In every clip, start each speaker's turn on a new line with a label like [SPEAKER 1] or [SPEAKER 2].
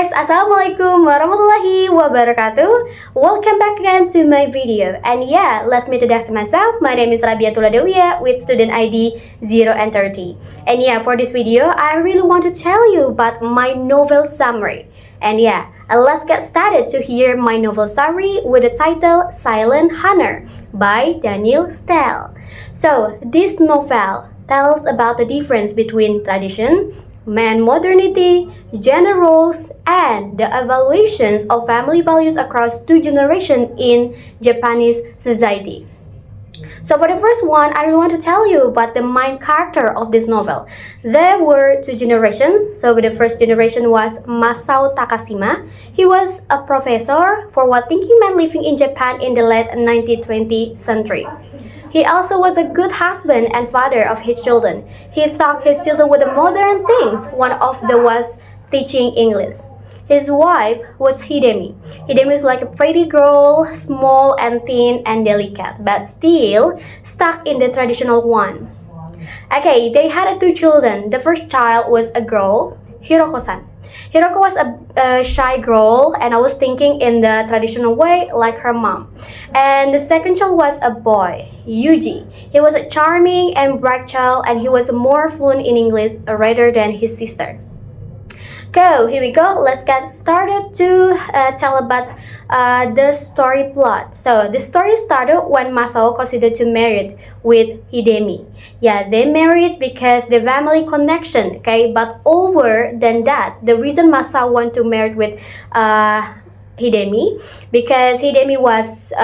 [SPEAKER 1] guys, Assalamualaikum warahmatullahi wabarakatuh. Welcome back again to my video. And yeah, let me introduce myself. My name is Rabiyatul Adawiyah with student ID 0 and 30. And yeah, for this video, I really want to tell you about my novel summary. And yeah, let's get started to hear my novel summary with the title Silent Hunter by Daniel Steele. So, this novel tells about the difference between tradition, man modernity, gender roles, and the evaluations of family values across two generations in Japanese society. So for the first one, I want to tell you about the main character of this novel. There were two generations. So the first generation was Masao Takashima. He was a professor for what thinking man living in Japan in the late 19th century. He also was a good husband and father of his children. He taught his children with the modern things. One of them was teaching English. His wife was Hidemi. Hidemi was like a pretty girl, small and thin and delicate, but still stuck in the traditional one. Okay, they had two children. The first child was a girl, Hiroko-san. Hiroko was a shy girl and I was thinking in the traditional way like her mom. And the second child was a boy, Yuji. He was a charming and bright child and he was more fluent in English rather than his sister. Here we go. Let's get started to tell about the story plot. So the story started when Masao considered to marry with Hidemi. Yeah, they married because the family connection. Okay, but over than that, the reason Masao want to marry with Hidemi because Hidemi was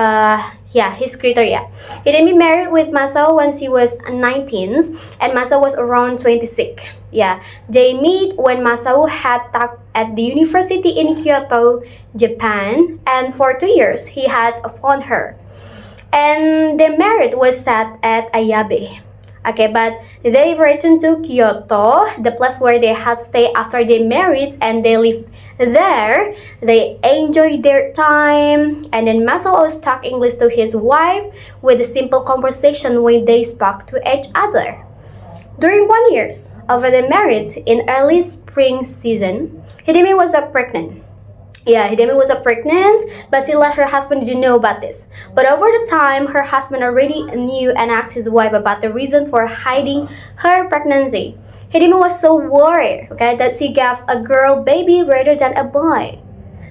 [SPEAKER 1] his criteria. Hidemi married with Masao when she was 19 and Masao was around 26. Yeah, they meet when Masao had taught at the university in Kyoto, Japan, and for 2 years he had found her. And their marriage was set at Ayabe. Okay, but they returned to Kyoto, the place where they had stayed after they married, and they lived there. They enjoyed their time, and then Masao always talked English to his wife with a simple conversation when they spoke to each other. During 1 year of their marriage in early spring season, Hidemi was pregnant. Yeah, Hidemi was pregnant, but she let her husband didn't know about this. But over the time, her husband already knew and asked his wife about the reason for hiding her pregnancy. Hidemi was so worried, okay, that she gave a girl baby rather than a boy.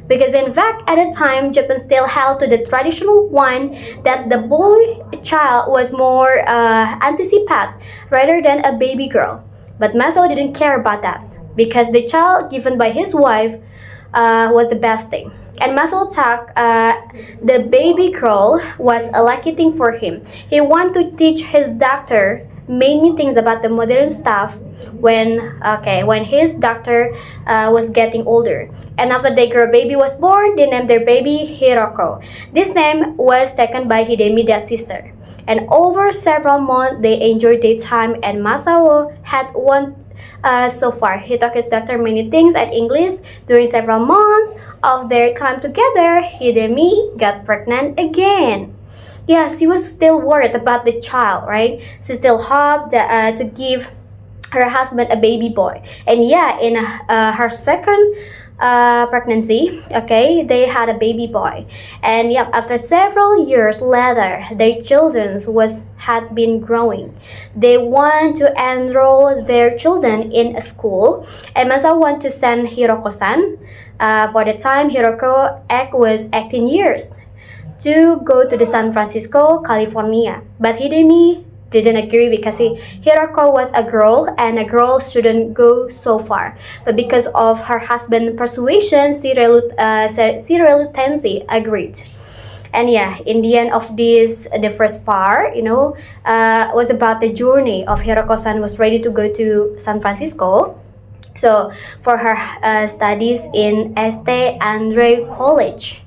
[SPEAKER 1] Because in fact, at the time, Japan still held to the traditional one that the boy child was more anticipated rather than a baby girl. But Masao didn't care about that because the child given by his wife was the best thing. And Masao thought the baby girl was a lucky thing for him. He wanted to teach his doctor many things about the modern stuff when his doctor was getting older. And after the girl baby was born, they named their baby Hiroko. This name was taken by Hidemi, that sister. And over several months, they enjoyed their time and Masao had one so far. He taught his doctor many things at English. During several months of their time together, Hidemi got pregnant again. Yeah, she was still worried about the child, right? She still hoped that, to give her husband a baby boy. And yeah, in her second pregnancy, okay, they had a baby boy. And yeah, after several years later, their children had been growing. They want to enroll their children in a school, and Masao want to send Hiroko-san. For the time, Hiroko was 18 years to go to the San Francisco, California. But Hidemi didn't agree because Hiroko was a girl and a girl shouldn't go so far. But because of her husband's persuasion, she reluctantly agreed. And yeah, in the end of this, the first part, was about the journey of Hiroko-san was ready to go to San Francisco. So for her studies in Este Andre College.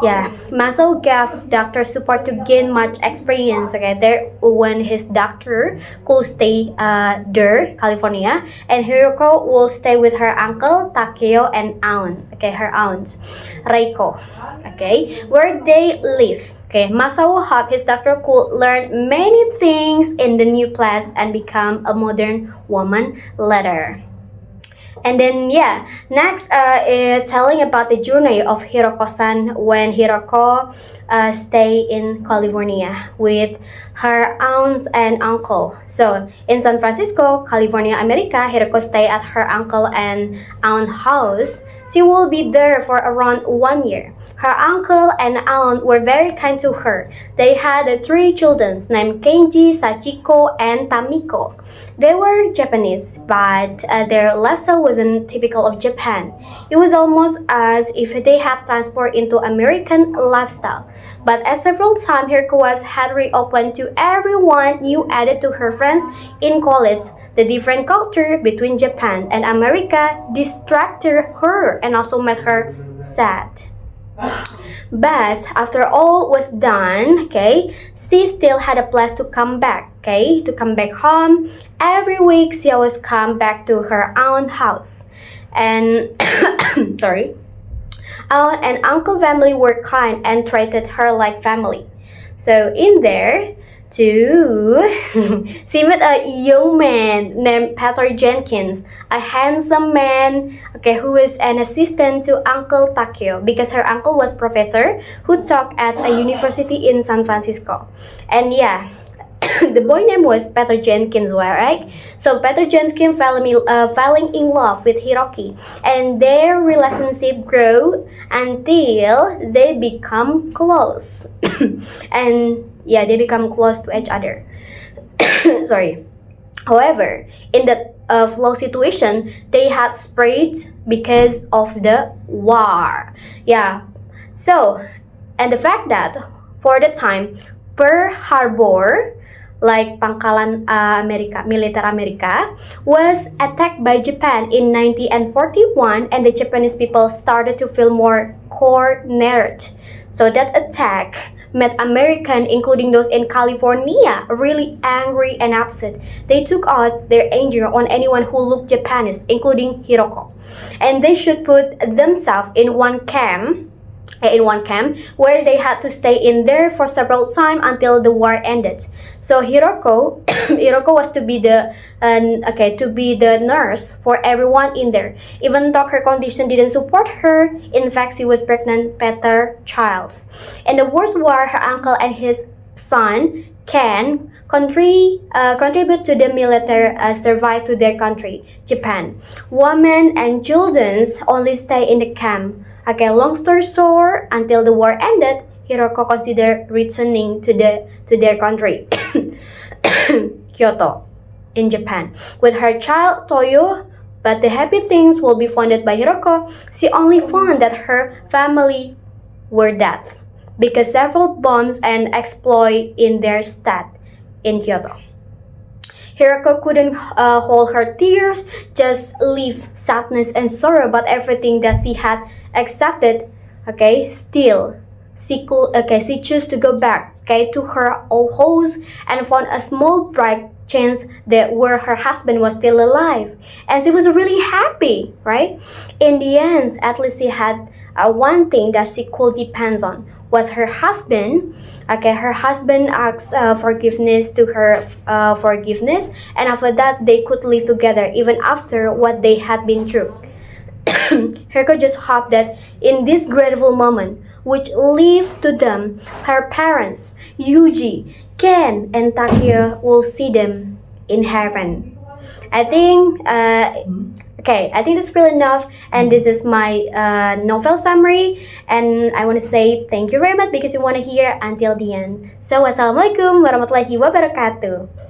[SPEAKER 1] Yeah, Masao gave doctor support to gain much experience. Okay, there when his doctor could stay there, California, and Hiroko will stay with her uncle Takeo and aunt. Okay, her aunt Reiko. Okay, where they live. Okay, Masao hoped his doctor could learn many things in the new place and become a modern woman later. And then yeah, next it's telling about the journey of Hiroko-san when Hiroko stay in California with her aunts and uncle. So in San Francisco, California, America, Hiroko stay at her uncle and aunt house. She will be there for around 1 year. Her uncle and aunt were very kind to her. They had three children named Kenji, Sachiko, and Tamiko. They were Japanese, but their lifestyle wasn't typical of Japan. It was almost as if they had transport into American lifestyle. But as several times Hiroko had reopened to everyone new added to her friends in college, the different culture between Japan and America distracted her and also made her sad. But after all was done, okay, she still had a place to come back, okay, to come back home. Every week she always come back to her aunt house. And sorry. Aunt and uncle family were kind and treated her like family. So in there, too, she met a young man named Peter Jenkins, a handsome man, okay, who is an assistant to Uncle Takeo because her uncle was professor who taught at a university in San Francisco. And yeah, the boy name was Peter Jenkins, right? So Peter Jenkins falling in love with Hiroki, and their relationship grew until they become close. And yeah, they become close to each other. Sorry. However, in that flow situation, they had spread because of the war. Yeah. So, and the fact that for the time, Pearl Harbor, like Pangkalan Amerika, military America, was attacked by Japan in 1941, and the Japanese people started to feel more cornered. So that attack made Americans, including those in California, really angry and upset. They took out their anger on anyone who looked Japanese, including Hiroko. And they should put themselves in one camp where they had to stay in there for several times until the war ended. So Hiroko was to be the nurse for everyone in there. Even though her condition didn't support her, in fact she was pregnant better child. And the worst war, her uncle and his son Ken contribute to the military survive to their country, Japan. Women and children only stay in the camp. Okay, long story short, until the war ended, Hiroko considered returning to their country, Kyoto, in Japan, with her child Toyo. But the happy things will be founded by Hiroko. She only found that her family were dead because several bombs and exploit in their state in Kyoto. Hiroko couldn't hold her tears, just leave sadness and sorrow about everything that she had accepted. Okay, still she chose to go back, okay, to her old house and found a small bright chance that where her husband was still alive, and she was really happy, right? In the end, at least she had one thing that she could depend on was her husband. Okay, her husband asked forgiveness to her forgiveness, and after that they could live together even after what they had been through. Hiroko just hoped that in this grateful moment, which lived to them, her parents, Yuji, Ken, and Takeo will see them in heaven. I think I think that's really enough, and this is my novel summary, and I want to say thank you very much because you want to hear until the end. So wassalamualaikum warahmatullahi wabarakatuh.